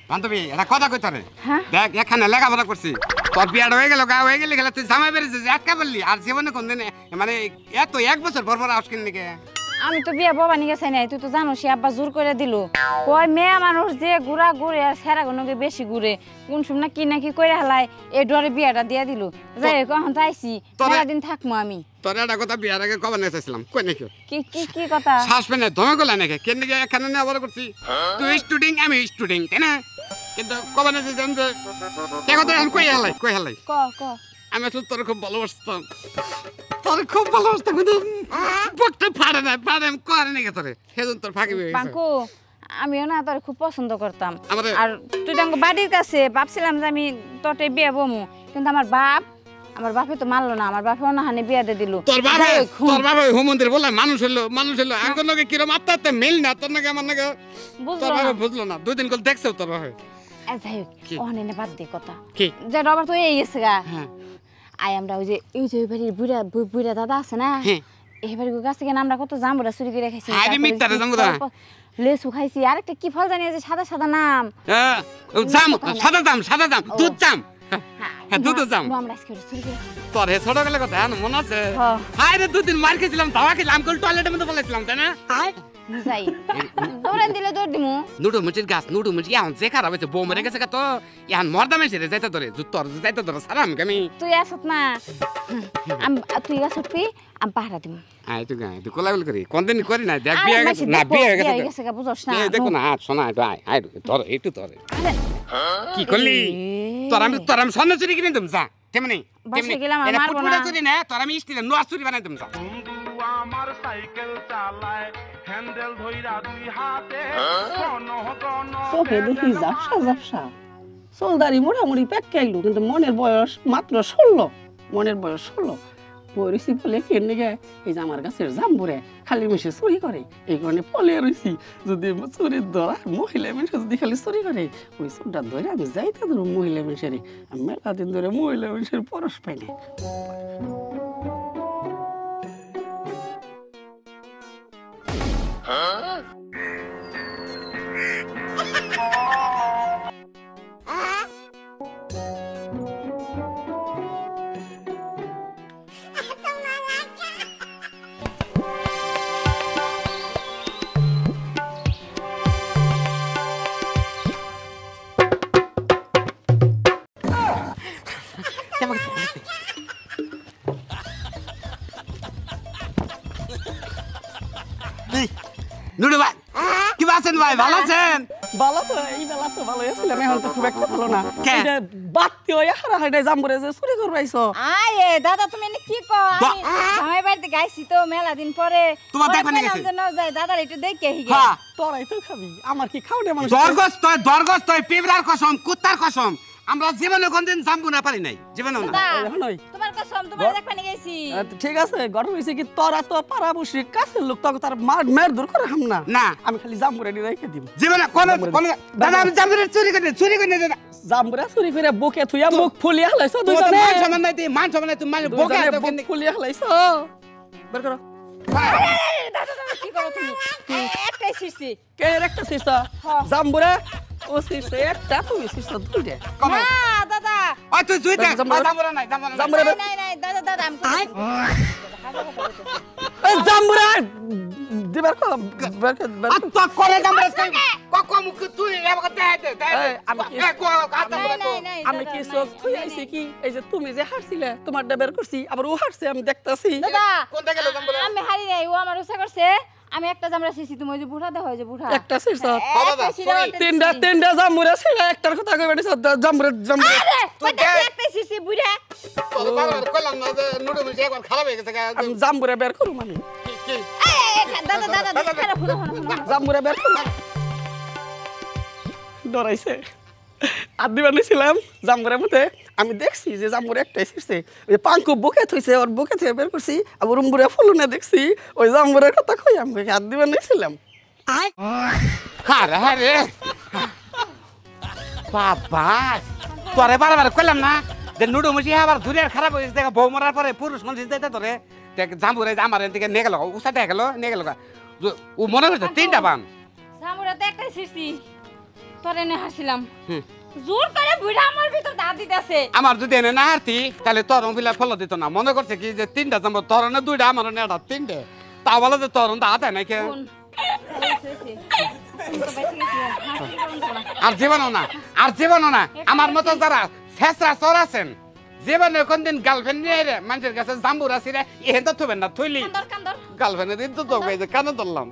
বান্ধবী এটা কথা কই তোরে দেখ এখানে লেখাপড়া করছি তোর বিয়াটা হয়ে গেল গা হয়ে গেলে গেলে তুই জামাই বেরিয়েছিস একা বললি আর জীবনে কোনদিন মানে এত 1 বছর পর পর আসকিন নাকি আমি তো বিয়া বাবা নিয়ে চাই নাই তুই তো জানোস আব্বা জোর করে দিল কয় মেয়ে মানুষ যে ঘুরা ঘুরে আর সেরা গুণকে বেশি ঘুরে কোন সময় কি নাকি করে হালাই এই ডরে বিয়াটা দিয়ে দিল যাই হোক এখন তো আইসি দিন থাকবো আমি তোর একটা কথা বিয়ার আগে কবে নিয়ে চাইছিলাম কই নাকি কি কথা শ্বাসপেনে ধমে গলা নাকি কেন নাকি এখানে নিয়ে আবার করছি তুই স্টুডেন্ট আমি স্টুডেন্ট তাই না কিন্তু কবে নিয়ে চাইছিলাম যে কে কথা এখন কই হালাই ক আমি আসলে তোর খুব ভালোবাসতাম তোর খুব ভালোবাসতাম কিন্তু বুকটা ফাড়ে না করে নাকি তোরে সেজন্য তোর ফাঁকি হয়ে গেছে বাঙ্কু আমিও না তোর খুব পছন্দ করতাম আর তুই তো বাড়ির কাছে ভাবছিলাম যে আমি তোরটে বিয়ে বমু কিন্তু আমার বাপে তো মানলো না আমার বাপে অনাহানে বিয়ে দিয়ে দিল তোর বাবা হোমন্দির বলে মানুষ হলো আঙ্গুর লগে কিরম আত্মা মিল না তোর নাকি আমার নাকি তোর বাবা বুঝলো না 2 দিন কল দেখছো তোর বাবা যাই হোক অনেক বাদ দিয়ে কথা যে রবার তো এই গেছে গা আই আমরা ওই যে বাড়ির বুড়া দাদা আছে না এই বাড়ির গাছ থেকে আমরা কত জামুরা চুরি করে খাইছি লেসু খাইছি আরেকটা কি ফল জানি যে সাদা সাদা নাম সাদা জাম দুধ জাম দুধ জাম আমরা আজকে চুরি করে তোর হে ছোট গেলে কথা মনে আছে হাই রে 2 দিন মার খেয়েছিলাম ধাওয়া খেলাম কল টয়লেটের মধ্যে বলেছিলাম তাই না যাই দৌড়ান দিলে দৌড় দিমু নুডু মুচির গাছ নুডু মুচি এখন যে খারাপ হয়েছে বউ মরে গেছে তো এখন মর্দা মেছে রে যাইতে ধরে তোর যাইতে ধরে সারাম আমি তুই আসত না তুই আসবি আমি পাহারা দিমু আই তুই গায় তুই কোলাগুল করি কোনদিন করি না দেখ বিয়ে গেছে না বিয়ে গেছে বুঝছ না দেখো না হাত শোনা আই ধর একটু ধরে কি করলি তোর আমি স্বর্ণ চুরি কিনে দিম যা কেমনি বাসে গেলাম আর মারবো না চুরি না তোর আমি স্টিলের নোয়া চুরি বানাই দিম যা আমার সাইকেল চালায় হ্যান্ডেল ধইরা 2 হাতে চোখে দেখি ঝাপসা সোলদারি মোটামুটি পেকাইলো কিন্তু মনের বয়স মাত্র 16 মনের বয়স 16 পরিসি বলে কেন গে এই যে আমার গাছের জাম্বুরে খালি মিশে চুরি করে এই কারণে পলে রইছি যদি চুরির ধরা মহিলা মানুষ যদি খালি চুরি করে ওই চোরটা ধরে আমি যাইতে ধরো মহিলা মানুষের আমি মেলা দিন ধরে মহিলা মানুষের পরশ পাই না নুডু ভাই কি আছেন ভাই ভালো আছেন ভালো তো এই বেলা তো ভালো আছিলাম এখন তো খুব একটা ভালো না কেন বাতি ওই হারা জাম্বুরে যে চুরি করবাইছো আয়ে দাদা তুমি কি কও আমি জামাই বাড়িতে গাইছি তো মেলা দিন পরে তোমার দেখা নিয়ে গেছে না যাই দাদা একটু দেখে হিগে হ্যাঁ তোরাই তো খাবি আমার কি খাওনে মানুষ দরগস তুই পিবরার কসম কুত্তার কসম আমরা জীবনে কোনদিন জাম্বু না পারি নাই জীবনে না তোমার কসম তোমার দেখা নিয়ে গেছি ঠিক আছে গরম হইছে কি তোরা তো পাড়া বসে কাছের লোক তো তার মার দূর করে হাম না না আমি খালি জাম্বুরে দি রেখে দিব জীবনে কোন দাদা আমি জাম্বুরে চুরি করে দাদা জাম্বুরে চুরি করে বুকে থুইয়া মুখ ফুলিয়া হলাইছো দুইজনে মান সমান নাই মান সমান নাই তুমি বুকে ফুলিয়া হলাইছো বের করো দাদা কি করো তুমি একটাই শিরছি কে একটা শিরছা জাম্বুরে ও শিরছে একটা তুমি শিরছা দুইটা না দাদা ওই তুই জুই দেখ জাম্বুরা নাই নাই দাদা আমি এই জাম্বুরে দিবার কো তো করে জাম্বুরা কম তুই আমি কি সব তুই আইছি কি এই যে তুমি যে হারছিলে তোমার বের করছি আবার ও হারছে আমি দেখতাছি দাদা কোনটা গেল জাম্বুরা আমি হারি নাই ও আমার উসা করছে আমি একটা জামরা শিছি তুমি ওই যে বুড়া দেখো যে বুড়া একটা শিরছ তিনটা জামুরা ছিল একটার কথা কইবা দিছ জামুরা তুই একটা শিছি বুড়া তোর বারবার কইলাম না যে নুডু মিশে একবার খারাপ হয়ে গেছে আমি জামুরা বের করব মানে কি দাদা খারাপ হলো জামুরা বের করব ডরাইছে আদি বানিয়েছিলাম জামুরার মধ্যে আমি দেখছি যে জামুরা একটাই শিরছে ওই পাঙ্কু বুকে থইছে ওর বুকে থেকে বের করছি আবার রুমবুরে ফুলুনে দেখছি ওই জামুরার কথা কই আমি আদি বানিয়েছিলাম আরে বাবা তোরে বারবার কইলাম না যে নুডু মিশে আবার দূরে খারাপ হয়ে গেছে বউ মরার পরে পুরুষ মানুষ দিতে তোরে জামুরে আমার এদিকে নিয়ে গেল উসাতে গেল ও মনে হচ্ছে 3টা বান জামুরা তো একটাই শিরছি তোর এনে হাসিলাম জোর করে বুড়া আমার ভিতর দাঁত দিতেছে আমার যদি এনে না হারতি তাহলে তোর অভিলা ফল দিত না মনে করছে কি যে 3টা জামা তোর না 2টা আমার না 3টে তা বলে যে তোর দাঁত নাই কে আর জীবনও না আমার মতো যারা শেষরা চোর আছেন জীবনে কোনদিন গার্লফ্রেন্ড নিয়ে মানুষের কাছে জাম্বুর আসি রে এহেন তো থবেন না থইলি গার্লফ্রেন্ডের দিন তো কানে ধরলাম